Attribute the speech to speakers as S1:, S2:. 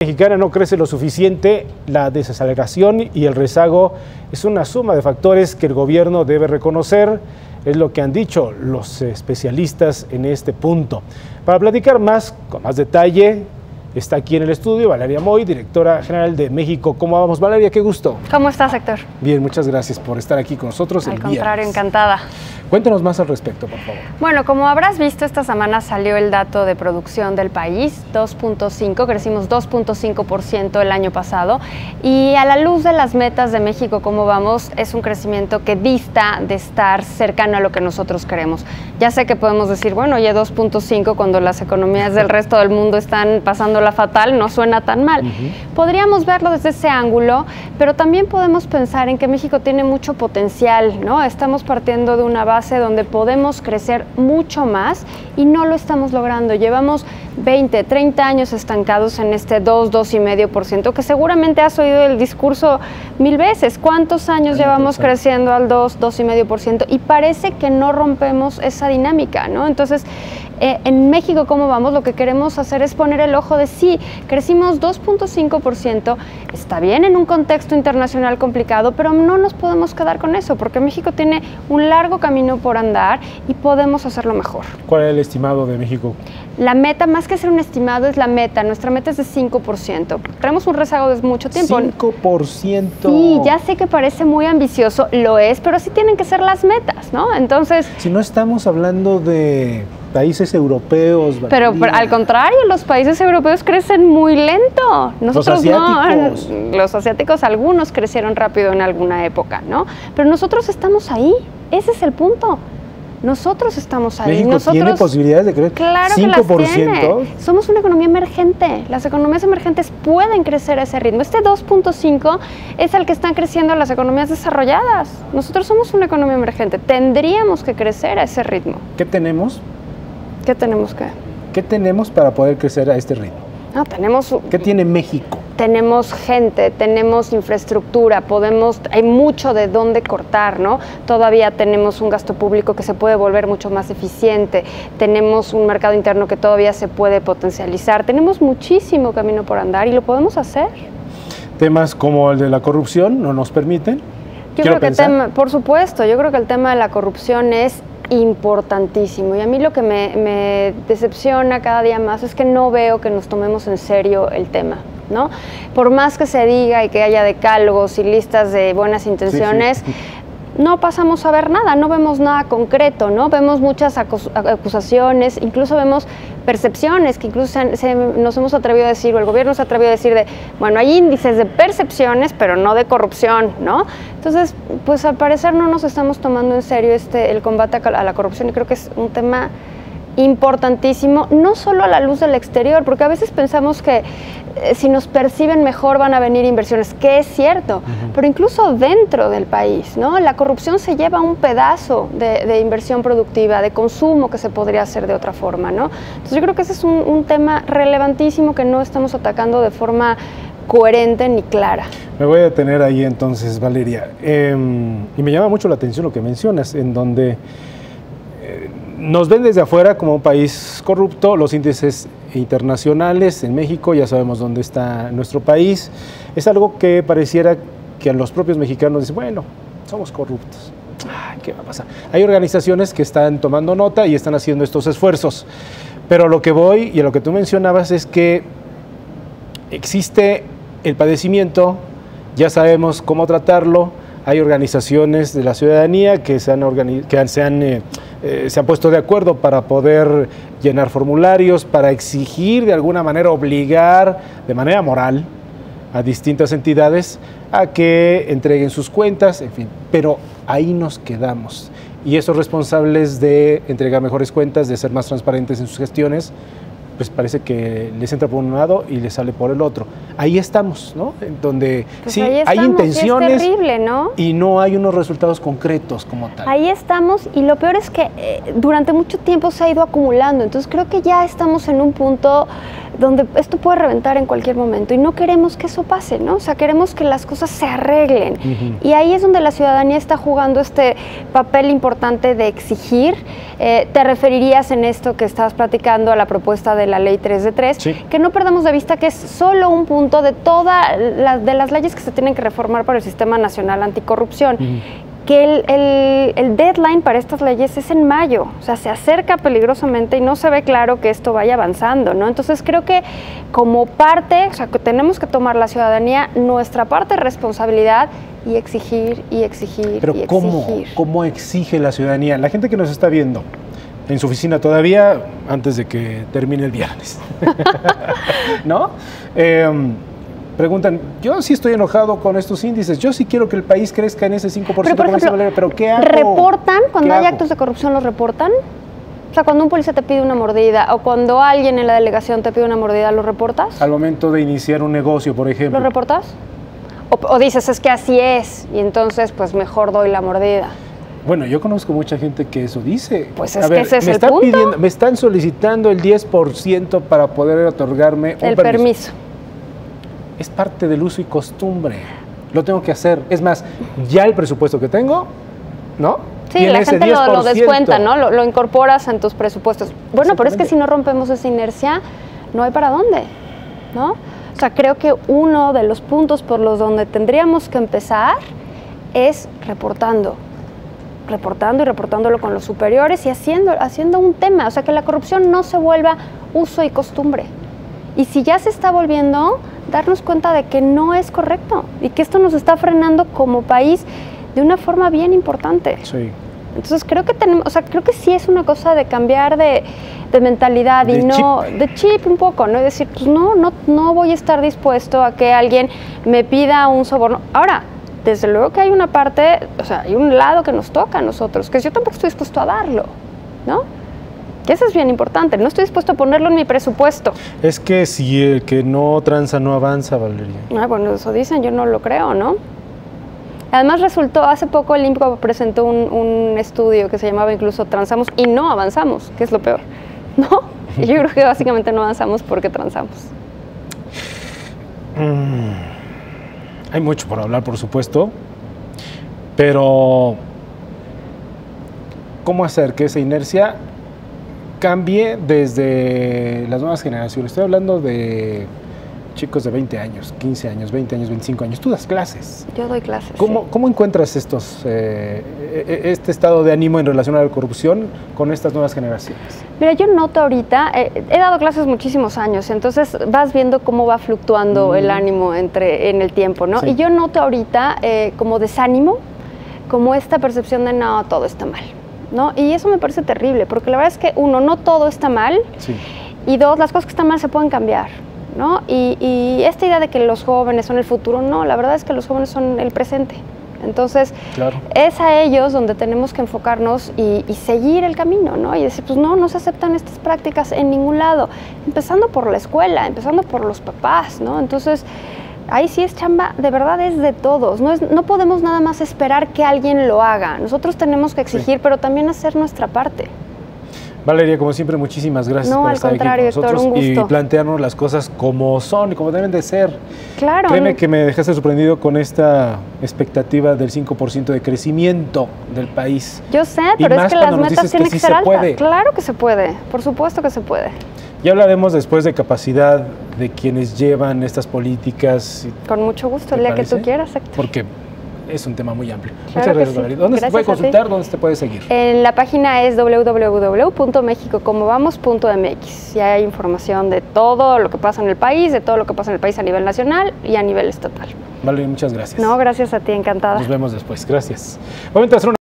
S1: Mexicana no crece lo suficiente, la desaceleración y el rezago es una suma de factores que el gobierno debe reconocer, es lo que han dicho los especialistas en este punto. Para platicar más, con más detalle, está aquí en el estudio Valeria Moy, directora general de México. ¿Cómo vamos, Valeria? Qué gusto.
S2: ¿Cómo estás, Héctor?
S1: Bien, muchas gracias por estar aquí con nosotros.
S2: Al contrario, encantada.
S1: Cuéntanos más al respecto, por favor.
S2: Bueno, como habrás visto, esta semana salió el dato de producción del país, 2.5, crecimos 2.5% el año pasado, y a la luz de las metas de México, como vamos, es un crecimiento que dista de estar cercano a lo que nosotros queremos. Ya sé que podemos decir, bueno, oye, 2.5 cuando las economías del resto del mundo están pasándola fatal, no suena tan mal. Podríamos verlo desde ese ángulo, pero también podemos pensar en que México tiene mucho potencial, ¿no? Estamos partiendo de una base donde podemos crecer mucho más y no lo estamos logrando. Llevamos 20, 30 años estancados en este 2,5%, que seguramente has oído el discurso 1000 veces. ¿Cuántos años llevamos creciendo al 2,5%? Y parece que no rompemos esa dinámica, ¿no? Entonces, en México, ¿cómo vamos? Lo que queremos hacer es poner el ojo de sí, crecimos 2.5%, está bien en un contexto internacional complicado, pero no nos podemos quedar con eso, porque México tiene un largo camino por andar y podemos hacerlo mejor.
S1: ¿Cuál es el estimado de México?
S2: La meta, más que ser un estimado, es la meta. Nuestra meta es de 5%. Tenemos un rezago de mucho tiempo.
S1: 5%.
S2: Sí, ya sé que parece muy ambicioso, lo es, pero sí tienen que ser las metas, ¿no? Entonces...
S1: Si no estamos hablando de países europeos...
S2: Pero al contrario, los países europeos crecen muy lento. Nosotros
S1: los asiáticos.
S2: No, los asiáticos algunos crecieron rápido en alguna época, ¿no? Pero nosotros estamos ahí, ese es el punto. Nosotros estamos ahí.
S1: ¿México tiene posibilidades de crecer?
S2: Claro 5%? Que las tiene. Somos una economía emergente. Las economías emergentes pueden crecer a ese ritmo. Este 2.5 es el que están creciendo las economías desarrolladas. Nosotros somos una economía emergente. Tendríamos que crecer a ese ritmo.
S1: ¿Qué tenemos?
S2: ¿Qué tenemos qué?
S1: ¿Qué tenemos para poder crecer a este ritmo?
S2: No, tenemos...
S1: ¿Qué tiene México?
S2: Tenemos gente, tenemos infraestructura, hay mucho de dónde cortar, ¿no? Todavía tenemos un gasto público que se puede volver mucho más eficiente, tenemos un mercado interno que todavía se puede potencializar, tenemos muchísimo camino por andar y lo podemos hacer.
S1: Temas como el de la corrupción no nos permiten.
S2: Yo creo que por supuesto, yo creo que el tema de la corrupción es importantísimo y a mí lo que me decepciona cada día más es que no veo que nos tomemos en serio el tema, ¿no? Por más que se diga y que haya decálogos y listas de buenas intenciones, no pasamos a ver nada, no vemos nada concreto, ¿no? Vemos muchas acusaciones, incluso vemos percepciones que incluso nos hemos atrevido a decir, o el gobierno se ha atrevido a decir bueno, hay índices de percepciones, pero no de corrupción, ¿no? Entonces, pues al parecer no nos estamos tomando en serio el combate a la corrupción y creo que es un tema importantísimo, no solo a la luz del exterior, porque a veces pensamos que si nos perciben mejor van a venir inversiones, que es cierto, pero incluso dentro del país, ¿no? La corrupción se lleva un pedazo de inversión productiva, de consumo que se podría hacer de otra forma, ¿no? Entonces yo creo que ese es un tema relevantísimo que no estamos atacando de forma coherente ni clara.
S1: Me voy a detener ahí entonces, Valeria, y me llama mucho la atención lo que mencionas, en donde nos ven desde afuera como un país corrupto, los índices internacionales en México, ya sabemos dónde está nuestro país, es algo que pareciera que a los propios mexicanos dicen, bueno, somos corruptos, ¿qué va a pasar? Hay organizaciones que están tomando nota y están haciendo estos esfuerzos, pero lo que voy y a lo que tú mencionabas es que existe el padecimiento, ya sabemos cómo tratarlo, hay organizaciones de la ciudadanía que se han puesto de acuerdo para poder llenar formularios, para exigir de alguna manera, obligar de manera moral a distintas entidades a que entreguen sus cuentas, en fin, pero ahí nos quedamos. Y esos responsables de entregar mejores cuentas, de ser más transparentes en sus gestiones, pues parece que les entra por un lado y les sale por el otro. Ahí estamos, ¿no? En donde
S2: pues
S1: sí hay intenciones,
S2: y es terrible, ¿no?
S1: Y no hay unos resultados concretos como tal.
S2: Ahí estamos y lo peor es que durante mucho tiempo se ha ido acumulando, entonces creo que ya estamos en un punto donde esto puede reventar en cualquier momento y no queremos que eso pase, ¿no? O sea, queremos que las cosas se arreglen. Y ahí es donde la ciudadanía está jugando este papel importante de exigir. Te referirías en esto que estabas platicando a la propuesta de la ley 3 de 3,
S1: sí,
S2: que no perdamos de vista que es solo un punto de todas las leyes que se tienen que reformar para el Sistema Nacional Anticorrupción. Que el deadline para estas leyes es en mayo, o sea, se acerca peligrosamente y no se ve claro que esto vaya avanzando, ¿no? Entonces creo que como parte, o sea, que tenemos que tomar la ciudadanía nuestra parte de responsabilidad y exigir y exigir.
S1: Pero
S2: y
S1: exigir. ¿Cómo exige la ciudadanía? La gente que nos está viendo en su oficina todavía, antes de que termine el viernes, ¿no? Preguntan, yo sí estoy enojado con estos índices, yo sí quiero que el país crezca en ese 5%,
S2: pero, por ejemplo,
S1: pero ¿qué hago?
S2: ¿Reportan? Cuando hay actos de corrupción, ¿los reportan? O sea, cuando un policía te pide una mordida o cuando alguien en la delegación te pide una mordida, ¿lo reportas?
S1: Al momento de iniciar un negocio, por ejemplo.
S2: ¿Lo reportas? O dices, es que así es, y entonces pues mejor doy la mordida.
S1: Bueno, yo conozco mucha gente que eso dice.
S2: Pues es que ese es el punto.
S1: Me están solicitando el 10% para poder otorgarme un permiso. Es parte del uso y costumbre. Lo tengo que hacer. Es más, ya el presupuesto que tengo, ¿no?
S2: Sí, la gente lo descuenta, ¿no? Lo incorporas en tus presupuestos. Bueno, pero es que si no rompemos esa inercia, no hay para dónde, ¿no? O sea, creo que uno de los puntos por los donde tendríamos que empezar es reportando y reportándolo con los superiores y haciendo un tema. O sea, que la corrupción no se vuelva uso y costumbre. Y si ya se está volviendo, darnos cuenta de que no es correcto y que esto nos está frenando como país de una forma bien importante.
S1: Sí.
S2: Entonces creo que creo que sí es una cosa de cambiar de mentalidad y no de chip un poco, ¿no? Y decir, pues no voy a estar dispuesto a que alguien me pida un soborno. Ahora, desde luego que hay una parte, o sea, hay un lado que nos toca a nosotros, que yo tampoco estoy dispuesto a darlo, ¿no? Que eso es bien importante, no estoy dispuesto a ponerlo en mi presupuesto.
S1: Es que si el que no tranza no avanza, Valeria.
S2: Bueno, eso dicen, yo no lo creo, ¿no? Además resultó, hace poco el INPCO presentó un estudio que se llamaba incluso Transamos y no avanzamos, que es lo peor, ¿no? Y yo creo que básicamente no avanzamos porque transamos.
S1: Hay mucho por hablar, por supuesto, pero ¿cómo hacer que esa inercia cambie desde las nuevas generaciones? Estoy hablando de chicos de 20 años, 15 años, 20 años, 25 años. Tú das clases.
S2: Yo doy clases.
S1: ¿Cómo encuentras este estado de ánimo en relación a la corrupción con estas nuevas generaciones?
S2: Mira, yo noto ahorita, he dado clases muchísimos años, entonces vas viendo cómo va fluctuando el ánimo en el tiempo, ¿no? Sí. Y yo noto ahorita como desánimo, como esta percepción de no, todo está mal, ¿no? Y eso me parece terrible, porque la verdad es que uno, no todo está mal, sí. Y dos, las cosas que están mal se pueden cambiar, ¿no? Y esta idea de que los jóvenes son el futuro, no, la verdad es que los jóvenes son el presente. Entonces, claro, es a ellos donde tenemos que enfocarnos y seguir el camino, ¿no? Y decir, pues no se aceptan estas prácticas en ningún lado, empezando por la escuela, empezando por los papás, ¿no? Entonces, ahí sí es chamba, de verdad es de todos, no podemos nada más esperar que alguien lo haga, nosotros tenemos que exigir, sí, pero también hacer nuestra parte.
S1: Valeria, como siempre, muchísimas gracias por estar aquí con nosotros y plantearnos las cosas como son y como deben de ser.
S2: Claro.
S1: Créeme que me dejaste sorprendido con esta expectativa del 5% de crecimiento del país.
S2: Yo sé, pero es que las metas tienen que ser altas. Claro que se puede, por supuesto que se puede.
S1: Ya hablaremos después de capacidad de quienes llevan estas políticas.
S2: Con mucho gusto, el día que tú quieras, Héctor.
S1: Porque es un tema muy amplio.
S2: Claro,
S1: muchas gracias, Valeria. ¿Dónde se puede consultar? ¿Dónde se puede seguir?
S2: En la página es www.mexicocomovamos.mx y hay información de todo lo que pasa en el país, de todo lo que pasa en el país a nivel nacional y a nivel estatal.
S1: Valeria, muchas gracias.
S2: No, gracias a ti, encantada.
S1: Nos vemos después. Gracias. Momento de hacer una